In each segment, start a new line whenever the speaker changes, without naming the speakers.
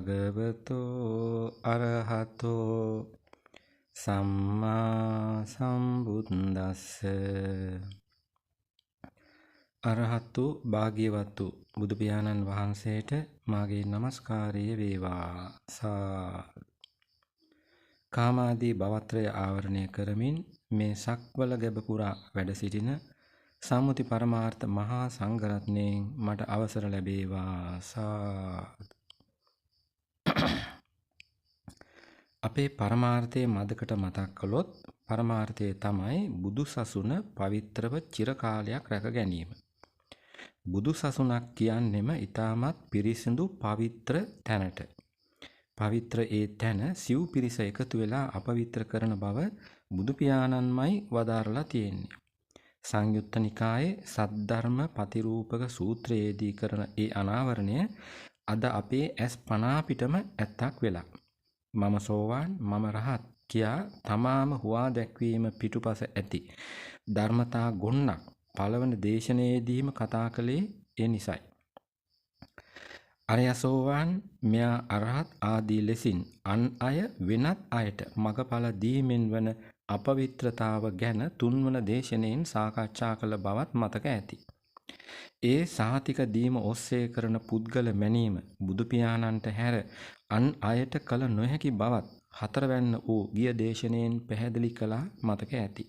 භගවතෝ අරහතෝ සම්මා සම්බුද්දස්ස. අරහතු භාග්‍යවතු බුදු පියාණන් වහන්සේට මාගේ নমස්කාරය වේවා. කාමාදී භවත්‍රය ආවරණය කරමින් මේ සක්වල ගැබ පුරා වැඩ සිටින සම්මුති පරමාර්ථ මහා සංඝරත්නයෙන් මට අවසර ලැබේවා. අපේ පරමාර්ථයේ මදකට මතක් කළොත් පරමාර්ථය තමයි බුදු සසුන පවිත්‍රව චිරකාලයක් රැක ගැනීම. බුදු සසුනක් කියන්නෙම ඊටමත් පිරිසිදු පවිත්‍ර තැනට. පවිත්‍ර ඒ තැන සිව් පිරිස එකතු වෙලා අපවිත්‍ර කරන බව බුදු පියාණන්මයි වදාරලා තියෙන්නේ. සංයුත්ත නිකායේ සද්ධර්ම පතිරූපක සූත්‍රයේදී කරන ඒ අනාවරණය අද අපේ ඇස් පනා පිටම ඇත්තක් වෙලා. මම සෝවාන් මම රහත් කියා තමාම හුවා දැක්වීම පිටුපස ඇති ධර්මතා ගොන්නක් පළවන දේශනාවේදීම කතා කළේ ඒ නිසයි. අරයා සෝවාන් මෙයා අරහත් ආදී ලෙසින් අන් අය වෙනත් අයට මගඵල දීමෙන් වන අපවිත්‍රතාව ගැන තුන්වන දේශනෙන් සාකච්ඡා කළ බවත් මතක ඇති. ඒ සාතික දීම ඔස්සේ කරන පුද්ගල මැනීම බුදු පියාණන්ට හැර අන් අයට කළ නොහැකි බවත් හතරවැන්න වූ ගිය දේශනෙන් පැහැදිලි කළා මතක ඇති.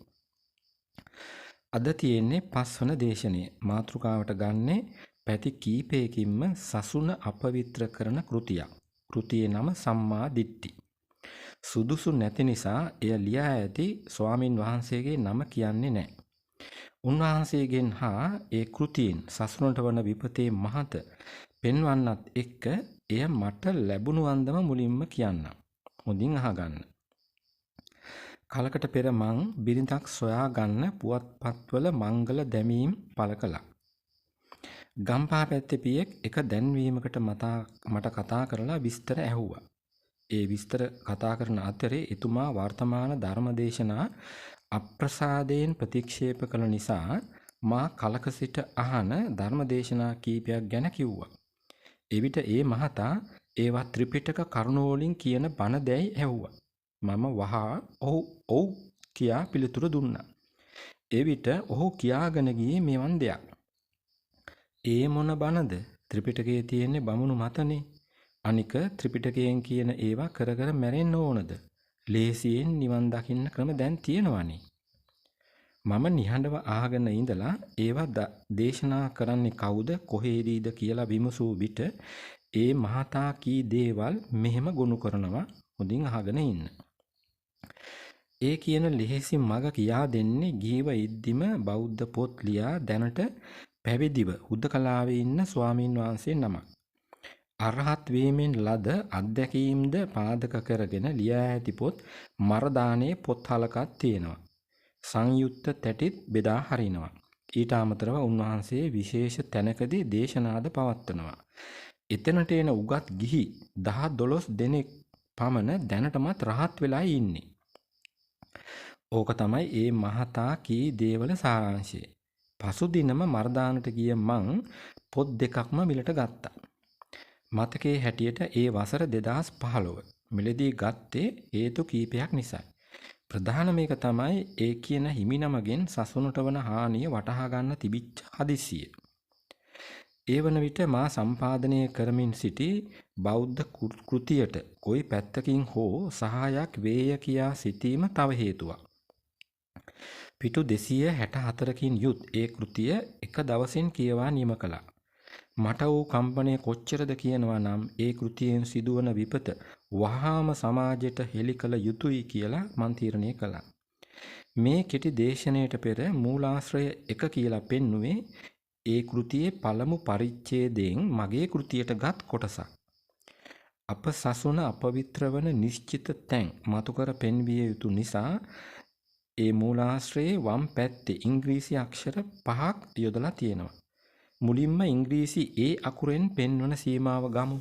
අද තියෙන්නේ පස්වන දේශනය. මාතෘකාවට ගන්නේ පැති කීපයකින්ම සසුන අපවිත්‍ර කරන කෘතියක්. කෘතියේ නම සම්මා දිට්ඨි. සුදුසු නැති නිසා එය ලියා ඇති ස්වාමින් වහන්සේගේ නම කියන්නේ නැහැ. උන්වහන්සේගෙන් හා ඒ කෘතියෙන් සසුනට වන විපතේ මහත පෙන්වන්නත් එක්ක එය මට ලැබුණු අන්දම මුලින්ම කියන්නම්. හොඳින් අහගන්න. කලකට පෙර මං බිරිඳක් සොයා ගන්න පුවත්පත්වල මංගල දැමීම් පළ කළා. ගම්පහ පැත්තේ පියෙක් එක දැන්වීමකට මට කතා කරලා විස්තර ඇහුවා. ඒ විස්තර කතා කරන අතරේ එතුමා වර්තමාන ධර්මදේශනා අප්‍රසාදයෙන් ප්‍රතික්ෂේප කළ නිසා මා කලක සිට අහන ධර්මදේශනා කීපයක් ගැන කිව්වා. එවිට ඒ මහතා ඒවා ත්‍රිපිටක කරුණු වලින් කියන බණ දැයි ඇහුවා. මම වහා ඔව් කියා පිළිතුරු දුන්නා. එවිට ඔහු කියාගෙන ගියේ මෙවන් දෙයක්. ඒ මොන බණද? ත්‍රිපිටකයේ තියෙන්නේ බමුණු මතනේ. අනික ත්‍රිපිටකයෙන් කියන ඒවා කර කර මැරෙන්න ඕනද? ලේසියෙන් නිවන් දකින්න ක්‍රම දැන් තියෙනවනේ. මම නිහඬව අහගෙන ඉඳලා ඒවා දේශනා කරන්නේ කවුද කොහේදීද කියලා විමසූ විට ඒ මහතා කී දේවල් මෙහෙම ගොනු කරනවා. හොඳින් අහගෙන ඉන්න. ඒ කියන ලෙහෙසි මග කියා දෙන්නේ ගිහිව ඉද්දිම බෞද්ධ පොත් ලියා දැනට පැවිදිව හුදකලාවේ ඉන්න ස්වාමින් වහන්සේ නමක්. අරහත් වීමෙන් ලද අත්දැකීම්ද පාදක කරගෙන ලියා ඇති පොත් මරදානේ පොත් හලකක් තියෙනවා. සංයුක්ත තැටිත් බෙදා හරිනවා. ඊට අමතරව උන්වහන්සේ විශේෂ තැනකදී දේශනාද පවත්වනවා. එතනට එන උගත් ගිහි 10-12 දෙනෙක් පමණ දැනටමත් රහත් වෙලා ඉන්නේ. ඕක තමයි ඒ මහතා කී දේවල සාරාංශය. පසුදිනම මරදානට ගිය මං පොත් දෙකක්ම මිලට ගත්තා. මතකයේ හැටියට ඒ වසර 2015 මිලදී ගත්තේ හේතු කීපයක් නිසා. ප්‍රධානම එක තමයි ඒ කියන හිමිනමගෙන් සසුනට වන හානිය වටහා ගන්න තිබිච්ච හදිස්සිය. ඒ වන විට මා සම්පාදනය කරමින් සිටි බෞද්ධ කෘතියට කොයි පැත්තකින් හෝ සහායක් වේය කියා සිතීම තව හේතුවක්. පිටු 264කින් යුත් ඒ කෘතිය එක දවසින් කියවා නිම කළා. මට වූ කම්පණය කොච්චරද කියනවා නම් ඒ කෘතියෙන් සිදුවන විපත වහාම සමාජයට හෙළි කළ යුතුයි කියලා මන් තීරණය කළා. මේ කෙටි දේශනයට පෙර මූලාශ්‍රය 1 කියලා පෙන්නුවේ ඒ කෘතියේ පළමු පරිච්ඡේදයෙන් මගේ කෘතියට ගත් කොටසක්. අප සසුන අපවිත්‍ර වන නිශ්චිත තැන් මතු කර පෙන්විය යුතු නිසා ඒ මූලාශ්‍රයේ වම් පැත්තේ ඉංග්‍රීසි අක්ෂර 5ක් යොදලා තියෙනවා. මුලින්ම ඉංග්‍රීසි ඒ අකුරෙන් පෙන්වන සීමාව ගමු.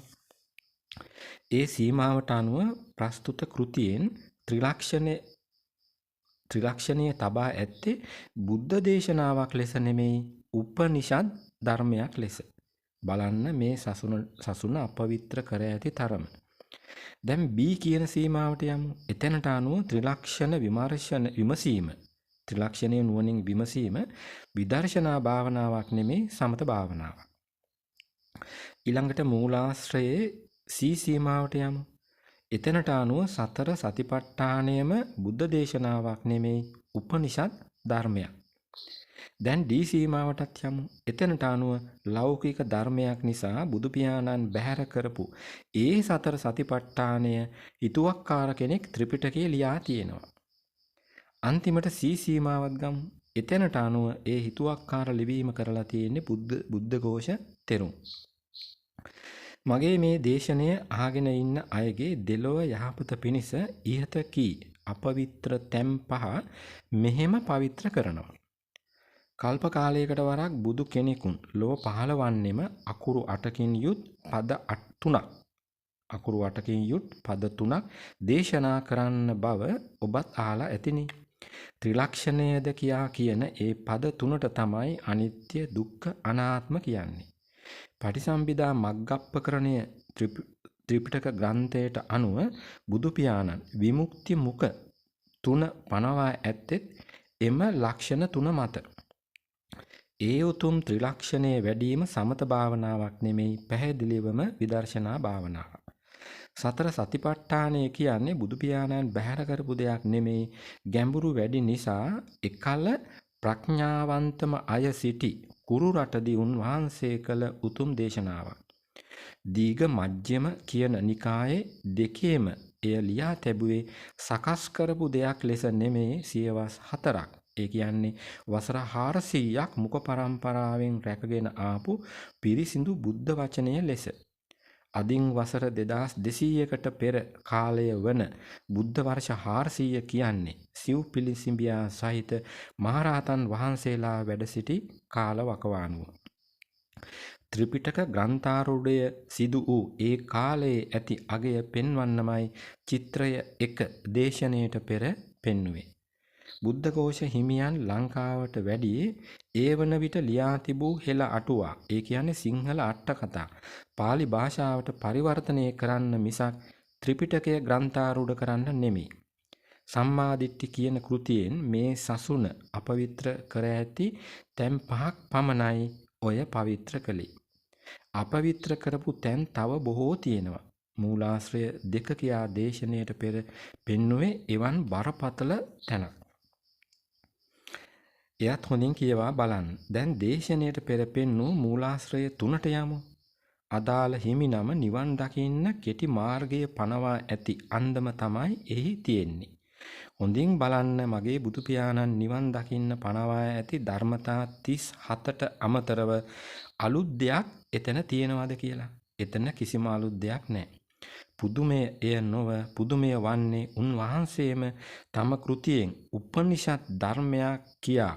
ඒ සීමාවට අනුව ප්‍රස්තුත කෘතියෙන් ත්‍රිලක්ෂණයේ තබා ඇත්තේ බුද්ධ දේශනාවක් ලෙස නෙමෙයි උපනිෂද් ධර්මයක් ලෙස. බලන්න මේ සසුන අපවිත්‍ර කර ඇති තරම. දැන් B කියන සීමාවට යමු. එතනට අනුව ත්‍රිලක්ෂණ විමසීම ත්‍රිලක්ෂණයේ නුවණින් විමසීම විදර්ශනා භාවනාවක් නෙමේ සමත භාවනාවක්. ඊළඟට මූලාශ්‍රයේ C සීමාවට යමු. එතනට අනුව සතර සතිපට්ඨානයම බුද්ධ දේශනාවක් නෙමේ උපනිෂද් ධර්මයක්. දැන් D සීමාවටත් යමු. එතනට අනුව ලෞකික ධර්මයක් නිසා බුදු පියාණන් බැහැර කරපු ඒ සතර සතිපට්ඨානය හිතුවක්කාර කෙනෙක් ත්‍රිපිටකයේ ලියා තියෙනවා. අන්තිමට C සීමාවත් ගමු. එතනට අනුව ඒ හිතුවක්කාර ලිවීම කරලා තියෙන්නේ බුද්ධඝෝෂ තෙරුන්. මගේ මේ දේශනය අහගෙන ඉන්න අයගේ දෙලොව යහපත පිණිස ඉහත කී අපවිත්‍ර තැම් 5 මෙහෙම පවිත්‍ර කරනවා. කල්ප කාලයකට වරක් බුදු කෙනෙකුන් ලොව පහළ වන්නෙම අකුරු 8කින් යුත් පද 3ක් අකුරු 8කින් යුත් පද 3ක් දේශනා කරන්න බව ඔබත් අහලා ඇතිනේ. ත්‍රිලක්ෂණයද කියා කියන ඒ පද 3ට තමයි අනිත්‍ය දුක්ඛ අනාත්ම කියන්නේ. පටිසම්භිදා මග්ගප්පකරණය ත්‍රිපිටක ග්‍රන්ථයට අනුව බුදු පියාණන් විමුක්ති මුඛ 3 පනවා ඇත්තෙත් එම ලක්ෂණ 3 මත. ඒ උතුම් ත්‍රිලක්ෂණයේ වැඩිම සමත භාවනාවක් නෙමෙයි පැහැදිලිවම විදර්ශනා භාවනාවක්. සතර සතිපට්ඨානය කියන්නේ බුදු පියාණන් බැහැර කරපු දෙයක් නෙමෙයි ගැඹුරු වැඩි නිසා එකල ප්‍රඥාවන්තම අය සිටි කුරු රටදී උන්වහන්සේ කළ උතුම් දේශනාවක්. දීඝ මජ්ක්‍ධිම කියන නිකායේ දෙකේම එය ලියා තැබුවේ සකස් කරපු දෙයක් ලෙස නෙමෙයි සියවස් 4ක්. ඒ කියන්නේ වසර 400ක් මුඛ පරම්පරාවෙන් රැකගෙන ආපු පිරිසිදු බුද්ධ වචනය ලෙස. අදින් වසර 2200කට පෙර කාලය වන බුද්ධ වර්ෂ 400 කියන්නේ සිව් පිළිසිඹියා සහිත මහරහතන් වහන්සේලා වැඩ සිටි කාල වකවානුව. ත්‍රිපිටක ග්‍රන්ථාරූඪය සිදු වූ ඒ කාලයේ ඇති අගය පෙන්වන්නමයි චිත්‍රය 1 දේශනයට පෙර පෙන්වුවේ. බුද්ධඝෝෂ හිමියන් ලංකාවට වැඩියේ ඒ වන විට ලියා තිබූ හෙළ අටුවා, ඒ කියන්නේ සිංහල අට කතා පාලි භාෂාවට පරිවර්තනය කරන්න මිසක් ත්‍රිපිටකය ග්‍රන්ථාරූඪ කරන්න නෙමෙයි. සම්මාදිට්ඨි කියන කෘතියෙන් මේ සසුන අපවිත්‍ර කර ඇති තැන් 5ක් පමණයි ඔය පවිත්‍ර කළේ. අපවිත්‍ර කරපු තැන් තව බොහෝ තියෙනවා. මූලාශ්‍රය 2 කියා දේශනයට පෙර පෙන්වුවේ එවන් බරපතල තැනක්. එයත් හොඳින් කියවා බලන්න. දැන් දේශනයට පෙර පෙන්වූ මූලාශ්‍රය 3ට යමු. අදාළ හිමිනම නිවන් දකින්න කෙටි මාර්ගය පනවා ඇති අන්දම තමයි එහි තියෙන්නේ. හොඳින් බලන්න මගේ බුදු පියාණන් නිවන් දකින්න පනවා ඇති ධර්මතා 37ට අමතරව අලුත් දෙයක් එතන තියෙනවද කියලා. එතන කිසිම අලුත් දෙයක් නැහැ. පුදුමය එය නොව පුදුමය වන්නේ උන්වහන්සේම තම කෘතියෙන් උපනිෂද් ධර්මයක් කියා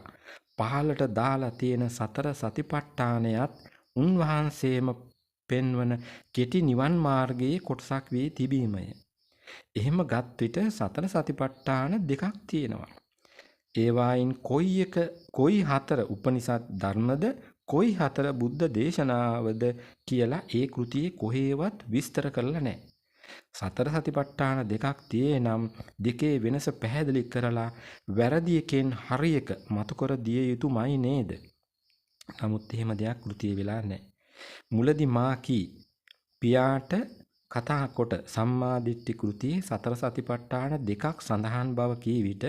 පහළට දාලා තියෙන සතර සතිපට්ඨානයත් උන්වහන්සේම පෙන්වන කෙටි නිවන් මාර්ගයේ කොටසක් වී තිබීමය. එහෙම ගත් විට සතර සතිපට්ඨාන දෙකක් තියෙනවා. ඒවායින් කොයි 4 උපනිෂද් ධර්මද කොයි 4 බුද්ධ දේශනාවද කියලා ඒ කෘතියේ කොහේවත් විස්තර කරලා නැහැ. සතර සතිපට්ඨාන දෙකක් තියේ නම් දෙකේ වෙනස පැහැදිලි කරලා වැරදි එකෙන් හරි එක මතු කර දිය යුතුමයි නේද? නමුත් එහෙම දෙයක් කෘතියේ වෙලා නැහැ. මුලදී මා කී පියාට කතා කොට සම්මාදිට්ඨි කෘතියේ සතර සතිපට්ඨාන දෙකක් සඳහන් බව කී විට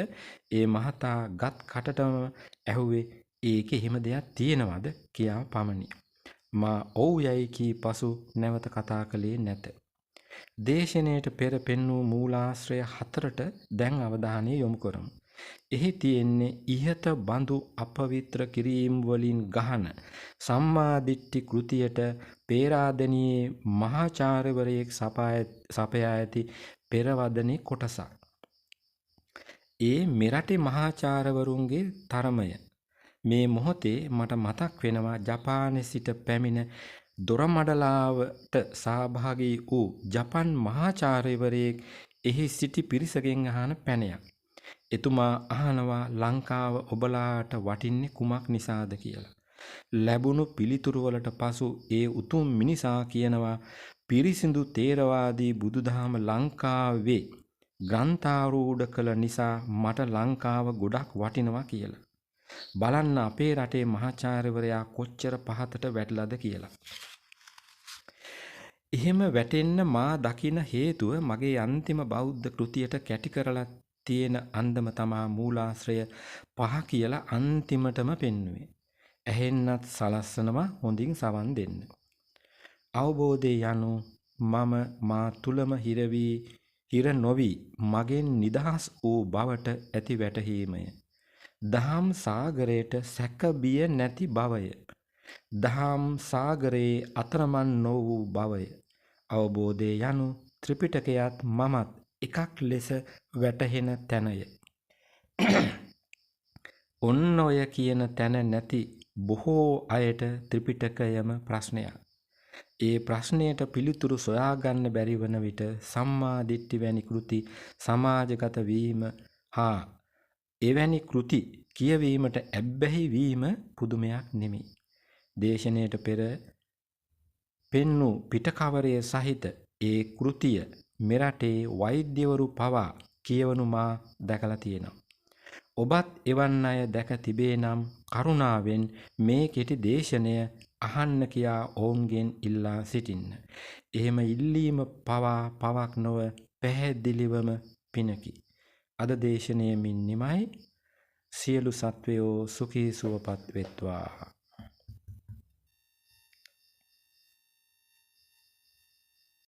ඒ මහතා ගත් කටටම ඇහුවේ ඒකේ එහෙම දෙයක් තියෙනවද කියා පමණි. මා ඔව් යයි කී පසු නැවත කතා කළේ නැත. දේශනයට පෙර පෙන්වූ මූලාශ්‍රය 4ට දැන් අවධානය යොමු කරමු. එහි තියෙන්නේ ඉහත බඳු අපවිත්‍ර කිරීම් වලින් ගහන සම්මාදිට්ඨි කෘතියට පේරාදෙණියේ මහාචාර්යවරයෙක් සපයා ඇති පෙරවදනේ කොටසක්. ඒ මෙරටේ මහාචාර්යවරුන්ගේ තරමය. මේ මොහොතේ මට මතක් වෙනවා ජපානයේ සිට පැමිණ දොරමඩලාවට සහභාගී වූ ජපන් මහාචාර්යවරයෙක් එහි සිටි පිරිසගෙන් අහන පැනයක්. එතුමා අහනවා ලංකාව ඔබලාට වටින්නේ කුමක් නිසාද කියලා. ලැබුණු පිළිතුරු වලට පසු ඒ උතුම් මිනිසා කියනවා පිරිසිදු තේරවාදී බුදුදහම ලංකාවේ ග්‍රන්ථාරූඪ කළ නිසා මට ලංකාව ගොඩක් වටිනවා කියලා. බලන්න අපේ රටේ මහාචාර්යවරයා කොච්චර පහතට වැටලාද කියලා. එහෙම වැටෙන්න මා දකින හේතුව මගේ අන්තිම බෞද්ධ කෘතියට කැටි කරලා තියෙන අන්දම තමා මූලාශ්‍රය 5 කියලා අන්තිමටම පෙන්වුවේ. ඇහෙන්නත් සලස්සනවා හොඳින් සවන් දෙන්න. අවබෝධය යනු මම මා තුලම හිර නොවි මගෙන් නිදහස් වූ බවට ඇති වැටහීමය. දහම් සාගරයට සැක බිය නැති බවය. දහම් සාගරයේ අතරමං නො වූ බවය. අවබෝධය යනු ත්‍රිපිටකයත් මමත් එකක් ලෙස වැටහෙන තැනය. ඔන්න ඔය කියන තැන නැති බොහෝ අයට ත්‍රිපිටකයම ප්‍රශ්නයක්. ඒ ප්‍රශ්නයට පිළිතුරු සොයාගන්න බැරි වන විට සම්මා දිට්ඨි වැනි කෘති සමාජගත වීම හා එවැනි කෘති කියවීමට ඇබ්බැහි වීම පුදුමයක් නෙමෙයි. දේශනයට පෙර පෙන්නු පිටකවරය සහිත ඒ කෘතිය මෙරටේ වෛද්‍යවරු පවා කියවනු මා දැකලා තියෙනවා. ඔබත් එවන් අය දැක තිබේ නම් කරුණාවෙන් මේ කෙටි දේශනය අහන්න කියා ඔවුන්ගෙන් ඉල්ලා සිටින්න. එහෙම ඉල්ලීම පවා පවක් නොව පැහැදිලිවම පිනකි. අද දේශනය මින් නිමයි. සියලු සත්වයෝ සුඛී සුවපත් වෙත්වා.